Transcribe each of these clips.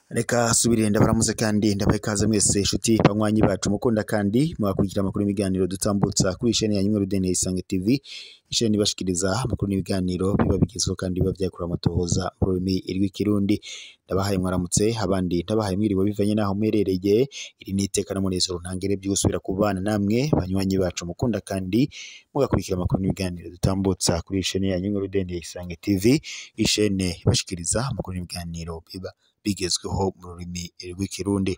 Reka subire ndabaramuze kandi ndabaye kaze mwese inshuti banywanyi bacu mukunda kandi mwakurikira amakuru n'ibiganiro dutambutsa kuri chaîne ya Nyuma Rudende Isange TV, chaîne ibashikiriza amakuru n'ibiganiro biba bigezweho kandi biba vyakura amatohoza mu rurimi rw'ikirundi. Ndabahaye mwaramutse, abandi ndabahaye mwiriwe bivanye naho muherereye. Iri ni iteka n'umunezero ntangere by'usubira kubana namwe banywanyi bacu mukunda kandi mugakurikira amakuru n'ibiganiro dutambutsa kuri chaîne ya Nyuma Rudende Isange TV, chaîne ibashikiriza amakuru n'ibiganiro biba bigezweho mu rurimi rw'ikirundi.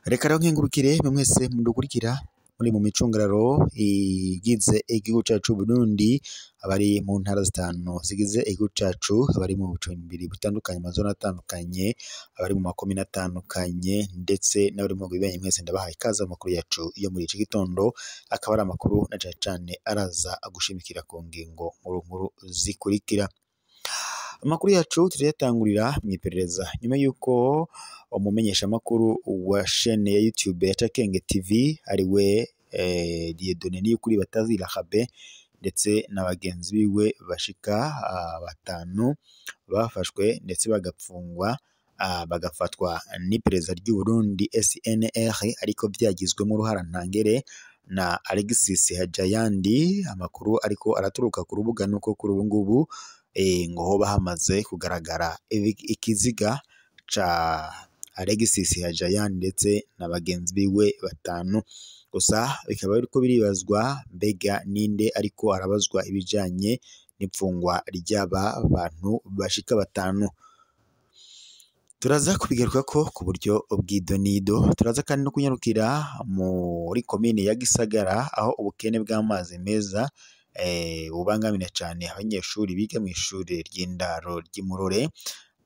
Reka rero nkengurukire mwese mudukurikira muri mu micungararo igize igihugu cacu Burundi, abari mu ntara zitanu zigize igihugu cacu, abari mu bice bibiri bitandukanye, amazona atandukanye, abari mu makomine atandukanye ndetse n'abari mu bibanyi, mwese ndabahaye ikaze amakuru yacu yo muri iki gitondo, akaba ari amakuru na cane araza agushimikira ku ngingo nkuru zikurikira. Amakuru yacu turayatangurira mw'iperereza nyuma yuko umumenyesha makuru wa chaîne ya YouTube ya Chakenge TV ariwe Dieudonné Niyukuri Batazira Habe ndetse na bagenzi biwe bashika batanu bafashwe ndetse bagapfungwa bagafatwa n'iperereza ry'u Burundi SNR, ariko byagizwemo uruhara ntangere na Alexis Hajayandi. Amakuru ariko araturuka ku rubuga nuko kuri ubu ngubu ngo hoba hamaze kugaragara ikiziga ca Alexis Hajayandi ndetse na bagenzi biwe batanu. Gusa bikaba biriko biribazwa mbega ninde ariko arabazwa ibijanye n'ipfungwa ry'aba bantu bashika batanu. Turaza kubigaruka ko ku buryo bw'idonido, turaza kandi no kunyarukira muri komine ya Gisagara aho ubukene bw'amazi meza bubangamira cyane abanyeshuri biga mu ishuri ry'indaro ry'Imurore.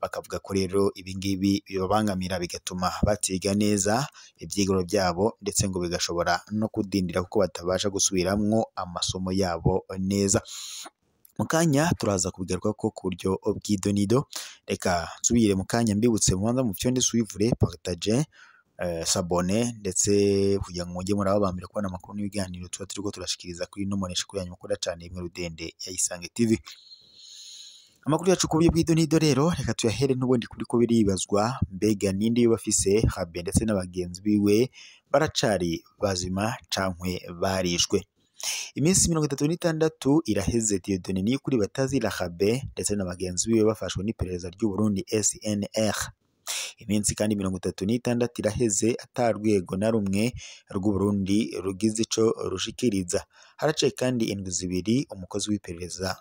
Bakavuga ko rero ibingibi bibabangamira bigatuma batiga neza ivyigiro byabo ndetse ngo bigashobora no kudindira kuko batabasha gusubiramwo amasomo yabo neza. Mukanya turaza kubigaruka ko ku buryo bw'idonido. Reka nsubire mukanya mbibutse mubanza mu fyonde suivre partage sabone ndetse kugira ngo mujye murabambira kubona amakuru n'ibiganiro tuba turiko turashikiriza kuri no monesha kuri yanyu mukora cyane Imwe Rudende ya Isange TV. Amakuru yacu ku buryo bw'idonido rero reka tuyahere n'ubundi kuri ko biribazwa mbega ninde bafise Habe ndetse n'abagenzi biwe baracari bazima cankwe barishwe. Iminsi 36 iraheze Dieudonné Niyukuri Batazira Habe ndetse n'abagenzi biwe bafashwe n'iperereza ry'u Burundi SNR. Iminsi kandi 36 iraheze atarwego na rumwe rw'u Burundi rugize ico rushikiriza. Haracaye kandi indwi zibiri umukozi w'iperereza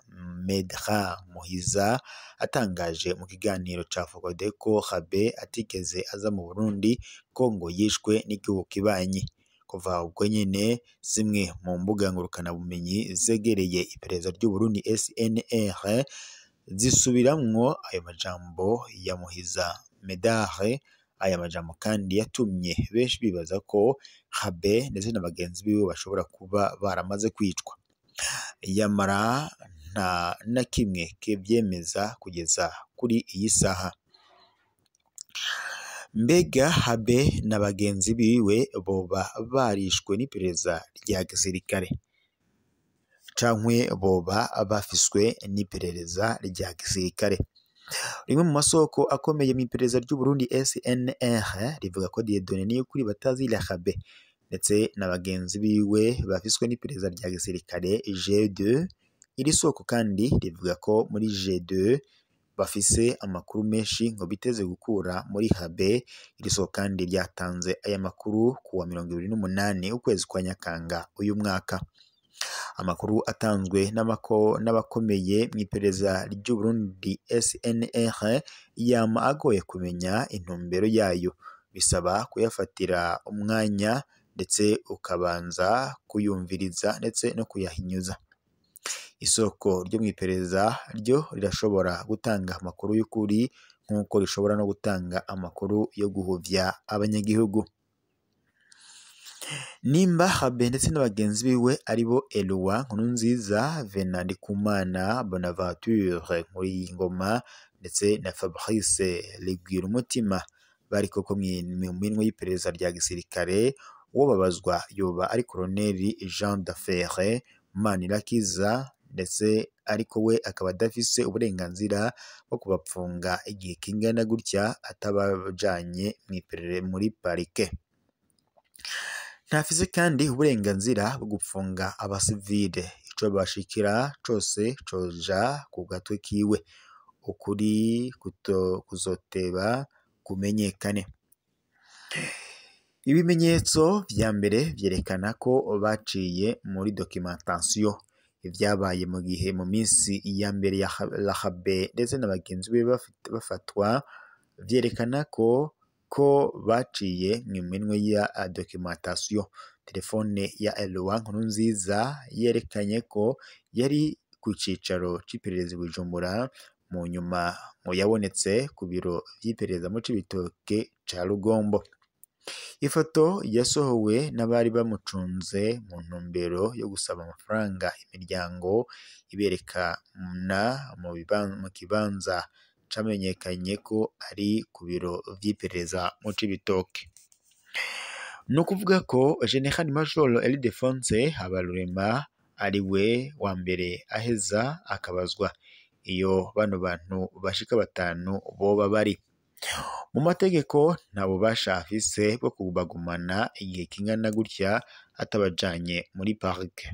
Medha Muhiza atangaje mu kiganiro ca Fokodeko Habe atigeze aza mu Burundi ko ngo yishwe n'igihugu kibanyi. Kuva ubwo nyene zimwe mu mbuga ngurukana bumenyi zegereye iperereza ry'u Burundi SNR zisubiramwo ayo majambo ya Muhiza Medare. Aya majambo kandi yatumye benshi bibaza ko Habe ndetse n'abagenzi biwe bashobora kuba baramaze kwicwa, yamara nta na kimwe kebyemeza kugeza kuri iyi saha. Mbega Habe n'abagenzi biwe boba barishwe n'iperereza rya gisirikare cankwe boba bafiswe n'iperereza rya gisirikare? Rimwe mu masoko akomeye mu iperereza ry'u Burundi SNR rivuga ko Dieudonné Niyukuri Batazira Habe ndetse n'abagenzi biwe bafiswe n'iperereza rya gisirikare G2. Iri soko kandi rivuga ko muri G2 bafise amakuru menshi ngo biteze gukura muri Habe. Iri soko kandi ryatanze aya makuru kuwa 28 ukwezi kwa Nyakanga uyu mwaka. Amakuru atanzwe n'abakomeye mu iperereza ry'u Burundi SNR yama agoye kumenya intumbero yayo, bisaba kuyafatira umwanya ndetse ukabanza kuyumviriza ndetse no kuyahinyuza. Isoko ryo mu iperereza ryo rirashobora gutanga amakuru y'ukuri nk'uko rishobora no gutanga amakuru yo guhuvya abanyagihugu. Nimba Habe ndetse n'abagenzi biwe aribo Eloi Nkurunziza, Venant Ndikumana, Bonaventure Nkuriyingoma ndetse na Fabrice Ligwirumutima bari koko mu minwe y'iperereza rya gisirikare, uwo babazwa yoba ari Colonel Jean Daferre Manirakiza, ndetse ariko we akaba adafise uburenganzira bwo kubapfunga igihe kingana gutya atabajanye muri parike. Ntafise kandi uburenganzira bwo gupfunga abasivile, ico bashikira cose coja ku gatwe kiwe, ukuri kuzoteba kumenyekane. Ibimenyetso vya mbere vyerekana ko baciye muri documentation ivyabaye mu gihe mu minsi ya mbere ya Lahabe ndetse na bagenzi be bafatwa, vyerekana ko baciye mu minwe ya documentation. Telefone ya Eloi Nkurunziza yerekanye ko yari ku cicaro c'iperereza i Bujumbura, mu nyuma ngo yabonetse ku biro vy'iperereza mu Cibitoke ca Rugombo. Ifoto yasohowe n'abari bamucunze mu ntumbero yo gusaba amafaranga imiryango iberekana mu kibanza camenyekanye ko ari ku biro vy'iperereza mu Cibitoke. No kuvuga ko General Major Ildefonse Habarurema ari we wa mbere aheza akabazwa iyo bano bantu bashika batanu boba bari. Mu mategeko nta bubasha afise bwo kubagumana igihe kingana gutya atabajanye muri parike.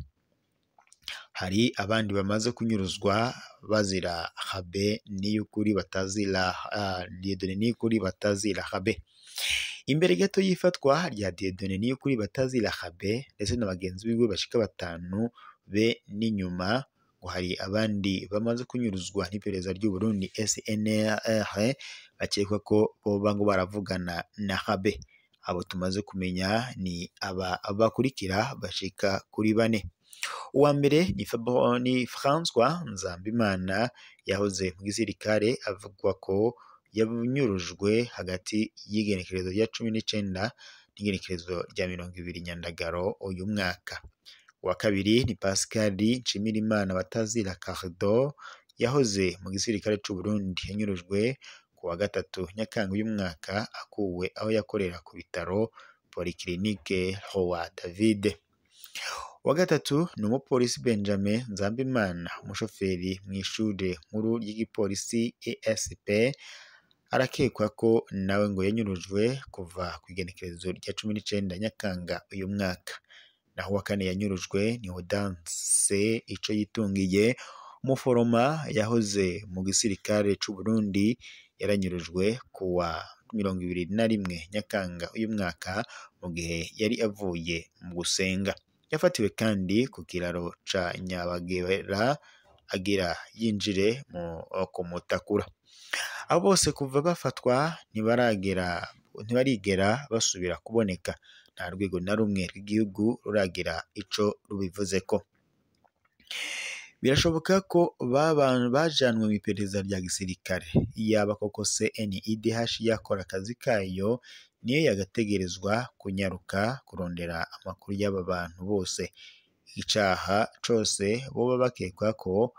Hari abandi bamaze kunyuruzwa bazira Habe n'iyukuri batazira Dieudonné n'iyukuri batazira Habe. Imbere gato y'ifatwa rya Dieudonné n'iyukuri batazira Habe ndetse na bagenzi biwe bashika batanu be n'inyuma, ngo hari abandi bamaze kunyuruzwa n'iperereza ry'u Burundi SNR bakekwa ko boba ngo baravugana na Habe. Abo tumaze kumenya ni aba bakurikira bashika kuri bane. Uwa mbere ni François Nzambimana yahoze mu gisirikare, avugwa ko yanyurujwe hagati y'igenekerezo rya 19 n'igenekerezo rya 20 Nyandagaro uyu mwaka. Uwa kabiri ni Pascal Nshimirimana batazira Cardo yahoze mu gisirikare c'u Burundi, yanyurujwe ku wa gatatu Nyakanga uyu mwaka akuwe aho yakorera ku bitaro Polyclinique Roi David. Uwa gatatu ni umupolisi Benjamin Nzambimana, umushoferi mw'ishure nkuru ry'igipolisi ESP, arakekwa ko nawe ngo yanyurujwe kuva ku igenekerezo rya 19 Nyakanga uyu mwaka. Naho uwa kane yanyurujwe ni Odanse ico yitungiye, umuforoma yahoze mu gisirikare c'u Burundi, yaranyurujwe kuwa 21 Nyakanga uyu mwaka mu gihe yari avuye mu gusenga. Yafatiwe kandi ku kiraro ca Nyabagera agira yinjire mu Mutakura. Abo bose kuva bafatwa ntibarigera basubira kuboneka. Nta rwego na rumwe rw'igihugu ruragira ico rubivuzeko. Birashoboka ko bajanwe mu iperereza rya gisirikare. Iyaba koko CNIDH yakora akazi kayo, niyo yagategerezwa kunyaruka kurondera amakuru y'aba bantu bose. Icaha cose boba bakekwa ko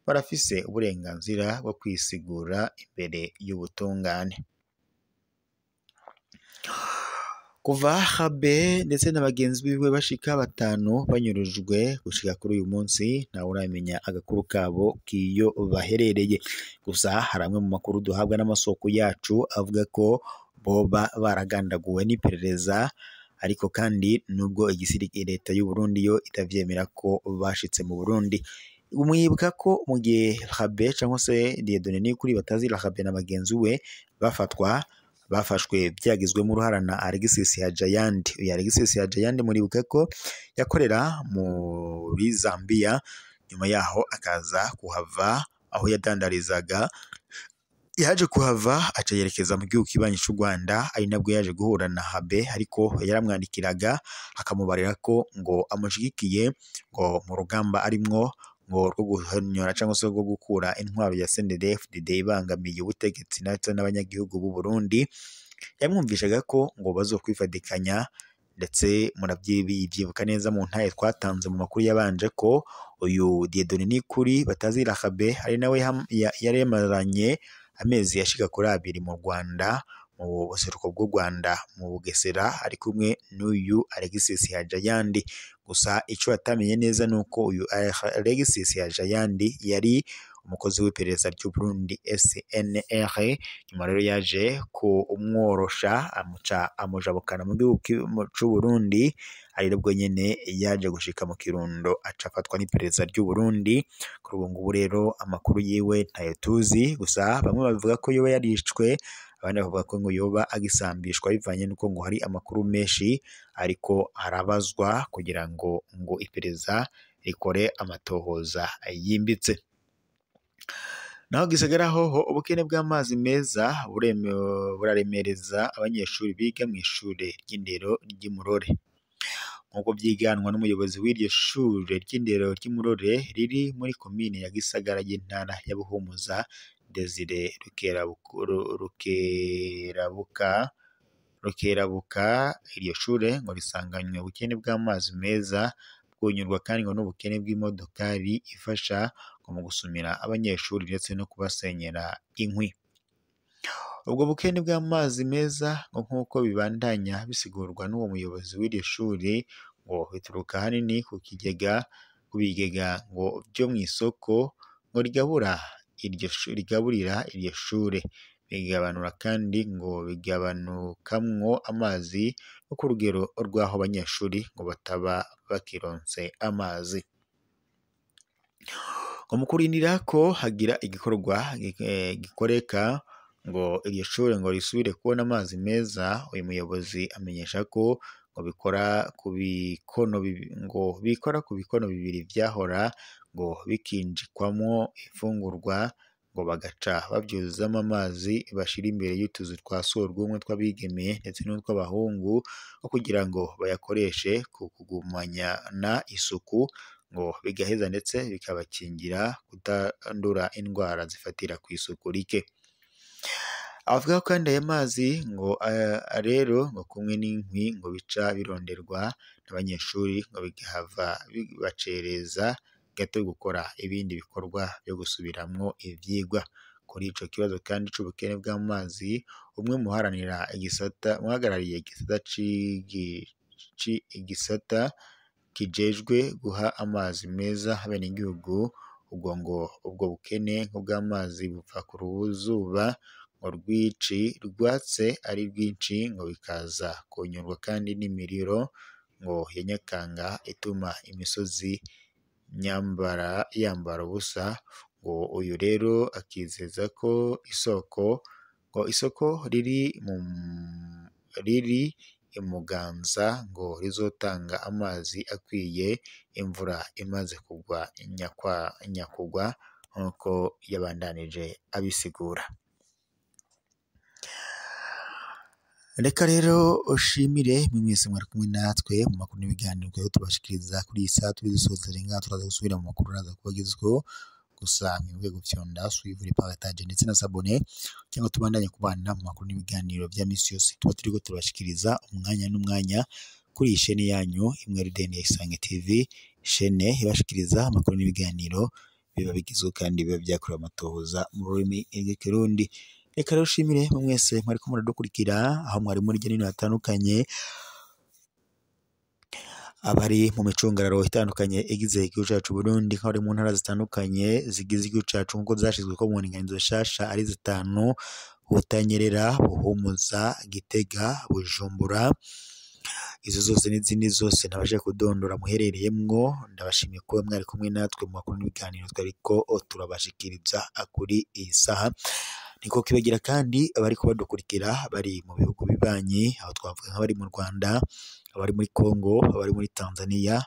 barafise uburenganzira bwo kwisigura imbere y'ubutungane. Kuva Habe ndetse na bagenzi biwe bashika batanu banyurujwe gushika kuri uyu munsi, ntawe uramenya agakuru kabo kiyo baherereye. Gusa hari amwe mu makuru duhabwa n'amasoko yacu avuga ko boba baragandaguwe n'iperereza, ariko kandi nubwo igisirikare leta y'u Burundi yo itavyemera ko bashitse mu Burundi. Umwibuka ko mu gihe Habe cyangwa se Dieudonné n'iyukuri batazira Habe na bagenzi we bafashwe byagizwemo uruhara na Alexis Hajayandi. Uyu Alexis Hajayandi muribuka ko yakorera muri Zambia, nyuma yaho akaza kuhava aho yadandarizaga, yaje kuhava aca yerekeza mu gihugu kibanyi cy'u Rwanda, ari nabwo yaje guhura na Habe, ariko yaramwandikiraga akamubarira ko ngo amushigikiye ngo mu rugamba arimwo ngo rwo guhonyora cyangwa se rwo gukura intwaro ya CNDD-FDD ibangamiye ubutegetsi ndetse n'abanyagihugu b'u Burundi. Yamwumvishaga ko ngo bazokwifadikanya, ndetse murabyibuka neza mu ntaye twatanze mu makuru yabanje ko uyu Dieudonné n'iyukuri batazira Habe ari nawe yari yamaranye amezi yashika kuri 2 mu Rwanda mu buseruko bw'u Rwanda mu Bugesera ari kumwe n'uyu Alexis Hajayandi. Gusa ico atamenye neza nuko uyu Alexis Hajayandi yari umukozi w'iperereza ry'u Burundi SNR. Nyuma rero yaje kumworosha amujabukana mu gihugu c'u Burundi, ari nabwo nyene yaje gushika mu Kirundo aca afatwa n'iperereza ry'u Burundi. Kuri ubu ngubu rero amakuru yiwe ntayo tuzi, gusa bamwe bavuga ko yoba yarishwe, abandi bavuga ko ngo yoba agisambishwa bivanye nuko ngo hari amakuru menshi ariko arabazwa kugira ngo iperereza rikore amatohoza yimbitse. Naho Gisagara hoho ubukene bw'amazi meza buraremereza abanyeshuri biga mu ishure ry'indero ry'Imurore, nk'uko vyiganwa n'umuyobozi w'iryo shure ry'indero ry'Imurore riri muri komine ya Gisagara y'intara ya Buhumuza, Desire Rukerabuka. Iryo shure ngo risanganywe ubukene bw'amazi meza, bwunyurwa kandi ngo n'ubukene bw'imodokari ifasha mu gusumira abanyeshuri ndetse no kubasenyera inkwi. Ubwo bukene bw'amazi meza ngo nk'uko bibandanya bisigurwa n'uwo muyobozi w'iryo shuri, ngo bituruka hanini ku bigega ngo byo mu isoko ngo rigaburira iryo shure, bigabanura kandi ngo bigabanukamwo amazi no ku rugero rw'aho abanyeshuri ngo bataba bakironse amazi. Ngo mu kurindira ko hagira igikorwa gikoreka ngo iryo shure ngo risubire kubona amazi meza, uyu muyobozi amenyesha ko ngo bikora ku bikono bibiri vyahora ngo bikinjikwamwo ifungurwa, ngo bagaca bavyuzuzamwo amazi bashira imbere y'utuzu twa surwumwe tw'abigeme ndetse n'utw'abahungu, ngo kugira ngo bayakoreshe ku kugumana isuku, ngo bigaheza ndetse bikabakingira kutandura indwara zifatira ku isuku rike. Avuga ko kandi aya mazi ngo rero ngo kumwe n'inkwi ngo bica bironderwa n'abanyeshuri ngo bigahava bibacereza gato gukora ibindi bikorwa byo gusubiramwo ivyigwa. Kuri ico kibazo kandi c'ubukene bw'amazi, umwe muhagarariye igisata kijejwe guha amazi meza abenegihugu, ubwo bukene bw'amazi buva ku ruzuba ngo rwatse ari rwinshi, ngo bikaza kunyurwa kandi n'imiriro ngo ya Nyakanga ituma imisozi yambara ubusa. Ngo uyu rero akizeza ko isoko riri i Muganza ngo rizotanga amazi akwiye imvura imaze kugwa nyakugwa, nk'uko yabandanije abisigura. Reka rero ushimire mwese mwari kumwe natwe mu makuru n'ibiganiro twari tubashikiriza kuri iyi saha. Tubisoza renga turaza gusubira mu makuru naza kubagezweho, gusa mwebwe gufyonda suivre partage ndetse na s'abonner cyangwa tubandanye kubana mu makuru n'ibiganiro bya misi yose tuba turiko turabashikiriza umwanya n'umwanya kuri iyi chaîne yanyu imwe RDN Isange TV, chaîne ibashikiriza amakuru n'ibiganiro biba bigizwe kandi biba byakorewe amatohoza mu rurimi rw'ikirundi. Reka rero ushimire mwese mwariko muradukurikira aho mwari muri hirya hatandukanye, abari mu micungararo itandukanye igize igihugu cacu Burundi, nk'abari mu ntara zitandukanye zigize igihugu cacu nk'uko zashizweko mu ndinganizo nshasha ari 5: Butanyerera, Buhumuza, Gitega, Bujumbura. Izo zose n'izindi zose ntabashe kudondora muherereyemwo. Ndabashimiye kuba mwari kumwe natwe mu makuru n'ibiganiro twariko turabashikiriza kuri iyi saha. Niko kibagira kandi abari kubadukurikira bari mu bihugu bibanyi, aho twavuga nk'abari mu Rwanda, abari muri Congo, abari muri Tanzania,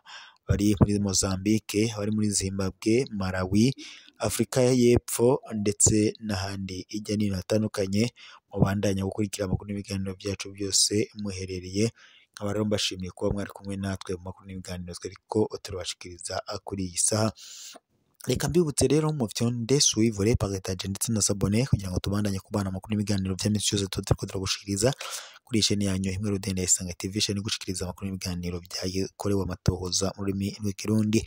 bari muri Mozambique, abari muri Zimbabwe, Malawi, Afrika y'Epfo ndetse n'ahandi hirya no hino hatandukanye. Mubandanya gukurikira amakuru n'ibiganiro byacu byose muherereye. Nkaba rero mbashimiye kuba mwari kumwe natwe mu makuru n'ibiganiro twariko turabashikiriza kuri iyi saha. Reka mbibutse rero mu vyonde suivre partage ndetse na s'abonner kugira ngo tubandanye kubana amakuru n'ibiganiro bya misi yose turiko turagushikiriza kuri isheni yanyu imwe rudende Isange TV ni gushikiriza amakuru n'ibiganiro byakorewe amatohoza mu rurimi rw'ikirundi.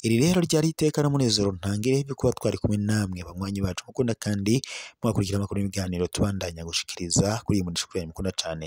Iri rero ryari iteka n'umunezero ntangire byo kuba twari kumwe namwe banywanyi bacu mukunda kandi mwakurikira amakuru n'ibiganiro tubandanya gushikiriza kuri iyi mudishikuru mukunda cyane.